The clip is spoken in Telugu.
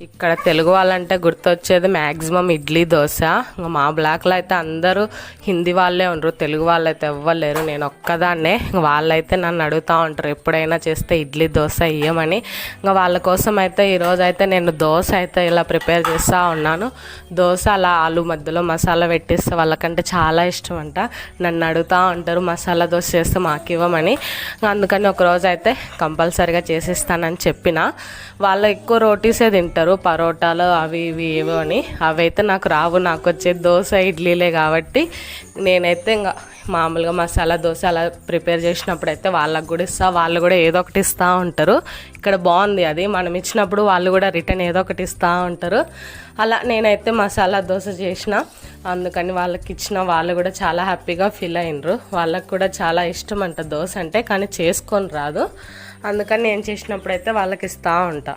ఇక్కడ తెలుగు వాళ్ళంటే గుర్తొచ్చేది మ్యాక్సిమం ఇడ్లీ దోశ. మా బ్లాక్లో అయితే అందరూ హిందీ వాళ్ళే ఉండరు, తెలుగు వాళ్ళు అయితే ఎవ్వలేరు, నేను ఒక్కదాన్నే. వాళ్ళైతే నన్ను అడుగుతూ ఉంటారు ఎప్పుడైనా చేస్తే ఇడ్లీ దోశ ఇయ్యమని. ఇంకా వాళ్ళ కోసం అయితే ఈరోజు అయితే నేను దోశ అయితే ఇలా ప్రిపేర్ చేస్తూ ఉన్నాను. దోశ అలా ఆలు మధ్యలో మసాలా పెట్టిస్తే వాళ్ళకంటే చాలా ఇష్టం అంట. నన్ను అడుగుతూ ఉంటారు మసాలా దోశ చేస్తే మాకు ఇవ్వమని. అందుకని ఒకరోజు అయితే కంపల్సరీగా చేసిస్తానని చెప్పిన. వాళ్ళు ఎక్కువ రోటీసే తింటారు, పరోటాలు అవి ఇవి ఏవో అని. అవైతే నాకు రావు, నాకు వచ్చే దోశ ఇడ్లీలే కాబట్టి నేనైతే ఇంకా మామూలుగా మసాలా దోశ అలా ప్రిపేర్ చేసినప్పుడు అయితే వాళ్ళకు కూడా ఇస్తా. వాళ్ళు కూడా ఏదో ఒకటి ఇస్తూ ఉంటారు. ఇక్కడ బాగుంది అది, మనం ఇచ్చినప్పుడు వాళ్ళు కూడా రిటర్న్ ఏదో ఒకటి ఇస్తూ ఉంటారు. అలా నేనైతే మసాలా దోశ చేసిన, అందుకని వాళ్ళకి ఇచ్చిన. వాళ్ళు కూడా చాలా హ్యాపీగా ఫీల్ అయినరు. వాళ్ళకు కూడా చాలా ఇష్టం అంట దోశ అంటే, కానీ చేసుకొని రాదు. అందుకని నేను చేసినప్పుడైతే వాళ్ళకి ఇస్తూ ఉంటా.